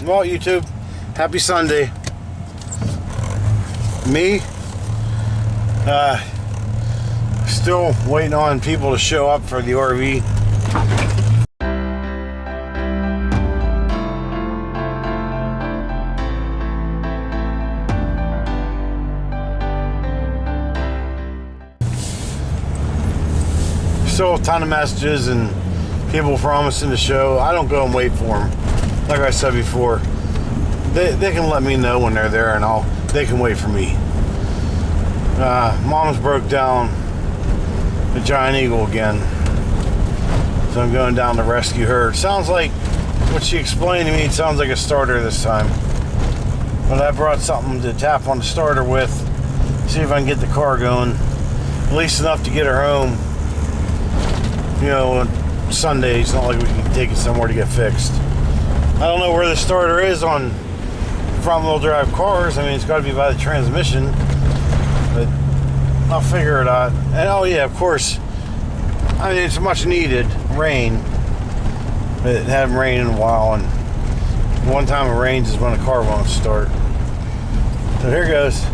Well, YouTube, happy Sunday. Me, still waiting on people to show up for the RV. Still a ton of messages and people promising to show. I don't go and wait for them. Like I said before, they can let me know when they're there, and they can wait for me. Mom's broke down the giant eagle again, so I'm going down to rescue her. It sounds like what she explained to me. It sounds like a starter this time, but I brought something to tap on the starter with, see if I can get the car going, at least enough to get her home. You know, on Sunday, it's not like we can take it somewhere to get fixed. I don't know where the starter is on front-wheel drive cars. I mean, it's got to be by the transmission, but I'll figure it out. And oh yeah, of course, I mean, it's much needed rain. It hadn't rained in a while, and one time it rains is when a car won't start. So here goes.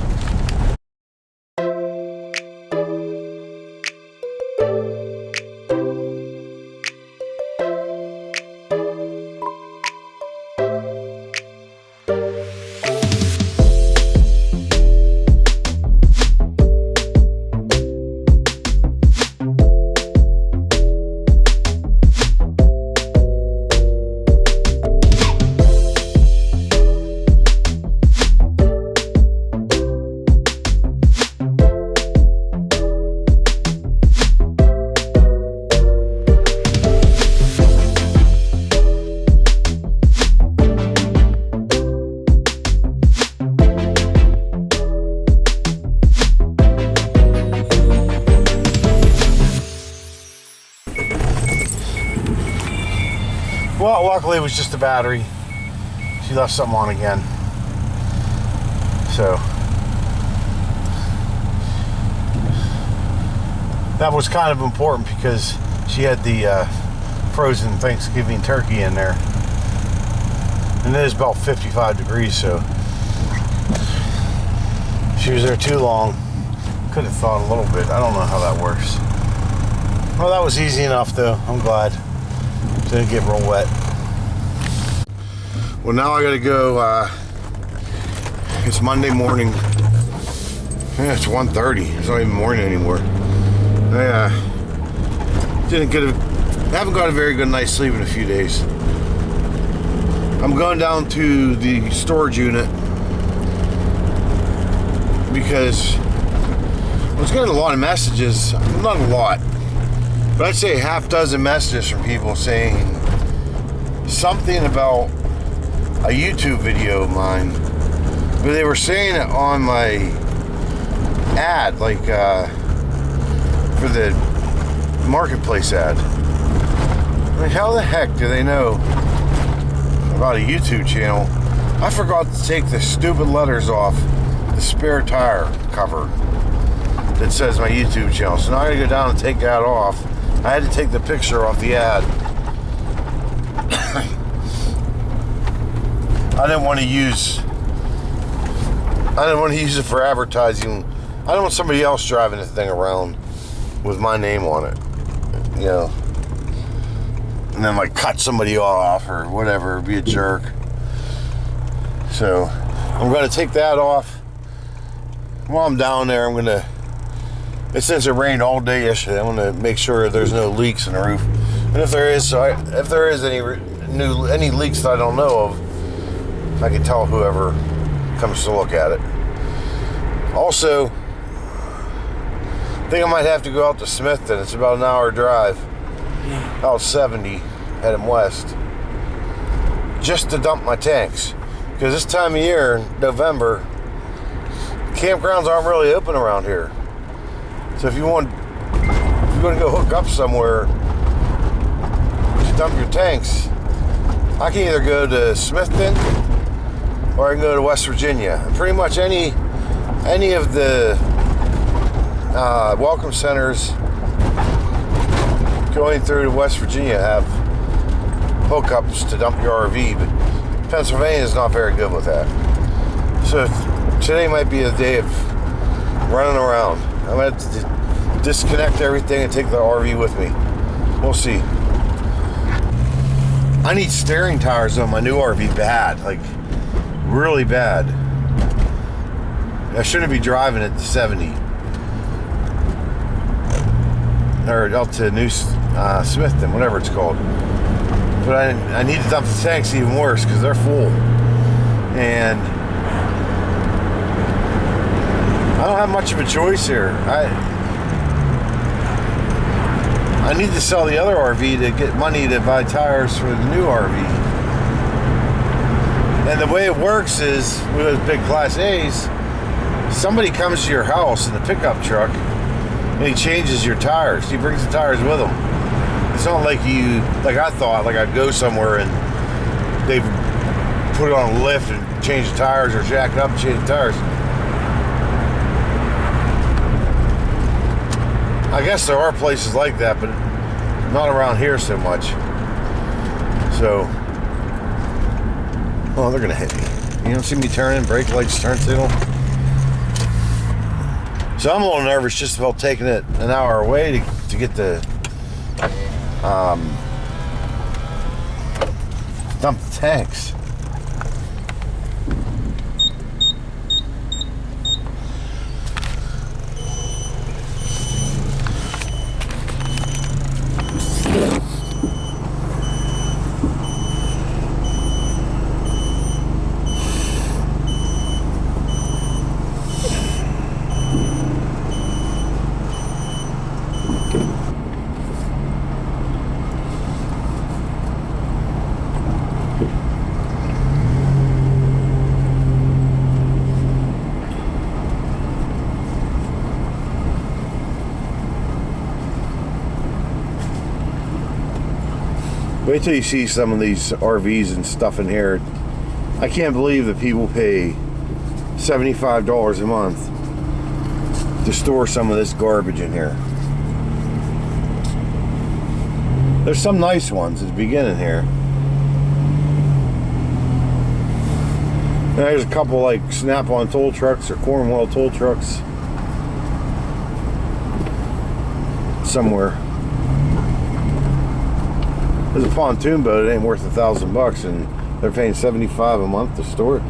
Well, luckily it was just a battery. She left something on again. So that was kind of important because she had the frozen Thanksgiving turkey in there. And it is about 55 degrees, so she was there too long. Could have thawed a little bit. I don't know how that works. Well, that was easy enough though. I'm glad. Didn't get real wet. Well, now I gotta go. It's Monday morning. Yeah, it's 1:30. It's not even morning anymore. I haven't got a very good night's sleep in a few days. I'm going down to the storage unit because I was getting a lot of messages. Not a lot, but I'd say a half dozen messages from people saying something about a YouTube video of mine, but they were saying it on my ad, like for the marketplace ad. I mean, how the heck do they know about a YouTube channel? I forgot to take the stupid letters off the spare tire cover that says my YouTube channel, so now I gotta go down and take that off. I had to take the picture off the ad. I didn't want to use it for advertising. I don't want somebody else driving the thing around with my name on it, you know, and then like cut somebody off or whatever, be a jerk. So I'm going to take that off. While I'm down there, I'm going to, since it rained all day yesterday, I'm going to make sure there's no leaks in the roof. And if there is, any leaks that I don't know of, I can tell whoever comes to look at it. Also, I think I might have to go out to Smithton. It's about an hour drive. Out 70, heading west. Just to dump my tanks. Because this time of year, November, campgrounds aren't really open around here. So if you're going to go hook up somewhere to dump your tanks, I can either go to Smithton or I can go to West Virginia. And pretty much any of the welcome centers going through to West Virginia have hookups to dump your RV, but Pennsylvania is not very good with that. So today might be a day of running around. I'm going to have to disconnect everything and take the RV with me. We'll see. I need steering tires on my new RV bad, like really bad. I shouldn't be driving at 70 or out to New Smithton, whatever it's called. But I need to dump the tanks even worse because they're full, and I don't have much of a choice here. I need to sell the other RV to get money to buy tires for the new RV. And the way it works is with those big Class A's, somebody comes to your house in a pickup truck and he changes your tires. He brings the tires with him. It's not like I thought, like I'd go somewhere and they've put it on a lift and change the tires, or jack it up and change the tires. I guess there are places like that, but not around here so much. So, oh, they're gonna hit me. You don't see me turning, brake lights, turn signal. So I'm a little nervous just about taking it an hour away to get the dump the tanks. Wait till you see some of these RVs and stuff in here. I can't believe that people pay $75 a month to store some of this garbage in here. There's some nice ones at the beginning here. There's a couple like Snap-on tool trucks or Cornwall tool trucks somewhere. There's a pontoon boat. It ain't worth $1,000, and they're paying $75 a month to store it.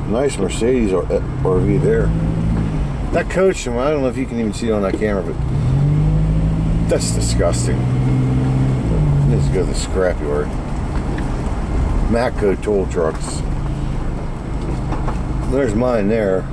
Nice Mercedes RV there. That coach, I don't know if you can even see it on that camera, but that's disgusting. It needs to go to the scrapyard. Matco tool trucks. There's mine there.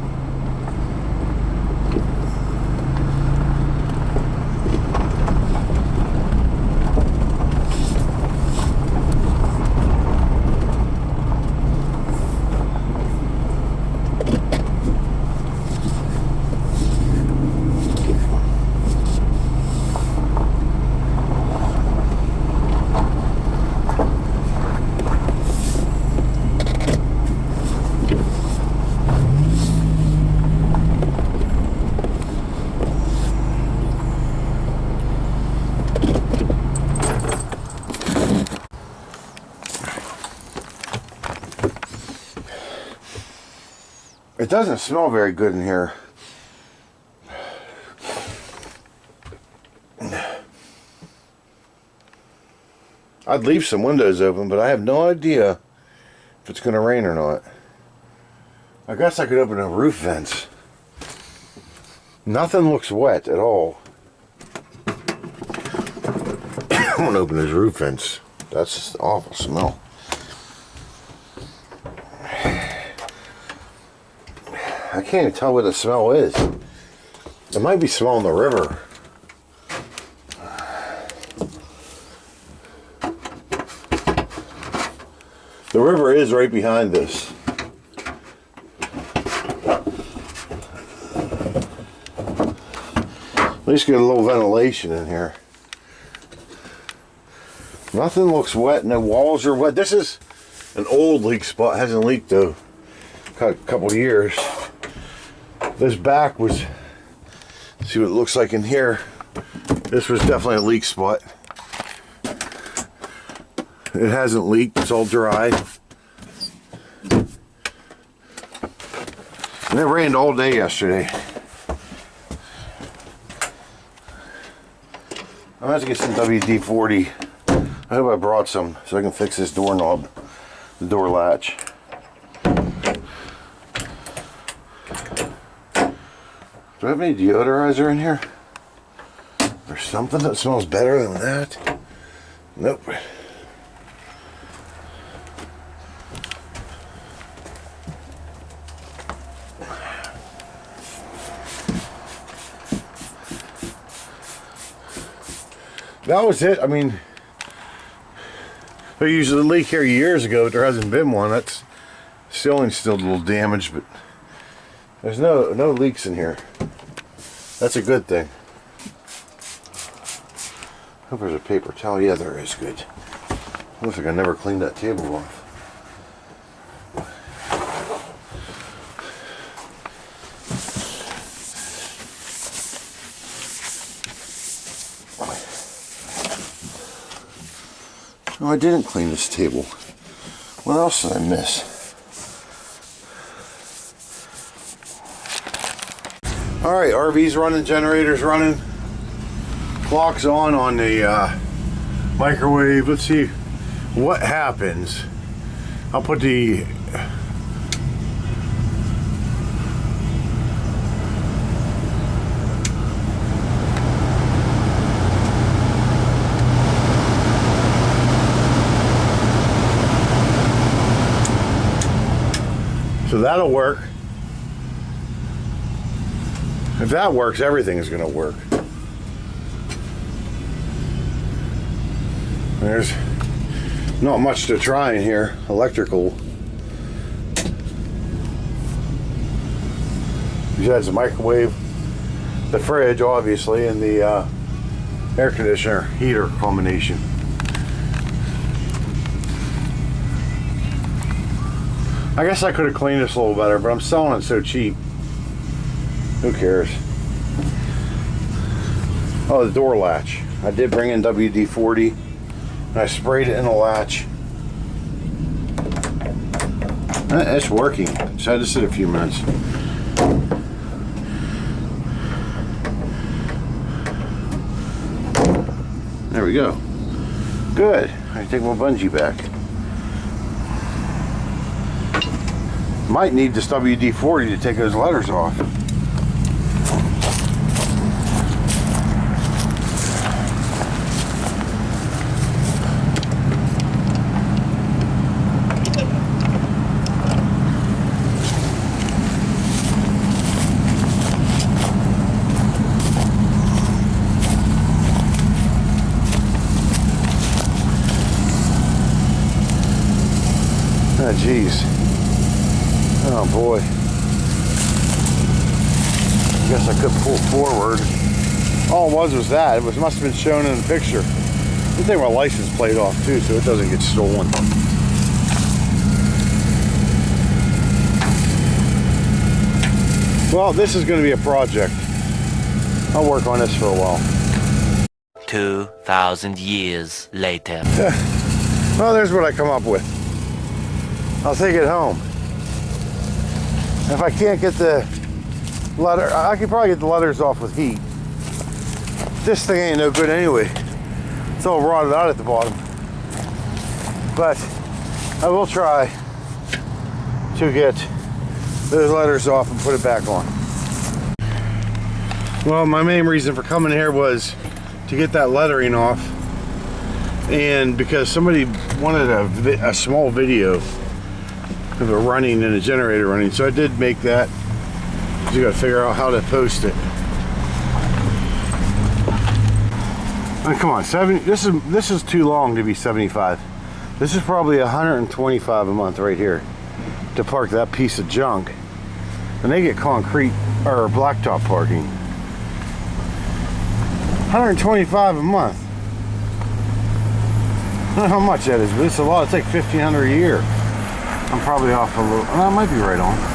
It doesn't smell very good in here. I'd leave some windows open, but I have no idea if it's going to rain or not. I guess I could open the roof vents. Nothing looks wet at all. I want to open those roof vents. That's just an awful smell. I can't even tell what the smell is. It might be smelling the river. The river is right behind this. At least get a little ventilation in here. Nothing looks wet. No walls are wet. This is an old leak spot. Hasn't leaked though. A couple of years. This back was, see what it looks like in here. This was definitely a leak spot. It hasn't leaked, it's all dry. And it rained all day yesterday. I'm gonna have to get some WD-40. I hope I brought some so I can fix this doorknob, the door latch. Do I have any deodorizer in here? There's something that smells better than that? Nope. That was it. I mean, there used a leak here years ago, but there hasn't been one. That's ceiling's still a little damaged, but there's no leaks in here. That's a good thing. I hope there's a paper towel. Yeah, there is. Good. Looks like I never cleaned that table off. Oh, I didn't clean this table. What else did I miss? Alright, RV's running, generator's running. Clock's on the microwave. Let's see what happens. I'll put the so that'll work. If that works, everything is going to work. There's not much to try in here. Electrical. Besides the microwave, the fridge, obviously, and the air conditioner heater combination. I guess I could have cleaned this a little better, but I'm selling it so cheap. Who cares? Oh, the door latch. I did bring in WD-40 and I sprayed it in the latch. It's working. Just had to sit a few minutes. There we go. Good. I take my bungee back. Might need this WD-40 to take those letters off. Oh, geez. Oh, boy. I guess I could pull forward. All it was that. It must have been shown in the picture. Good thing my license plate off, too, so it doesn't get stolen. Well, this is going to be a project. I'll work on this for a while. 2,000 years later. Well, there's what I come up with. I'll take it home. If I can't get the letter, I could probably get the letters off with heat. This thing ain't no good anyway. It's all rotted out at the bottom. But I will try to get those letters off and put it back on. Well, my main reason for coming here was to get that lettering off, and because somebody wanted a small video of it running and a generator running, so I did make that. You got to figure out how to post it. Oh, come on, 70. This is too long to be 75. This is probably 125 a month right here to park that piece of junk, and they get concrete or blacktop parking. 125 a month. I don't know how much that is, but it's a lot. It's like $1,500 a year. I'm probably off a little. I might be right on.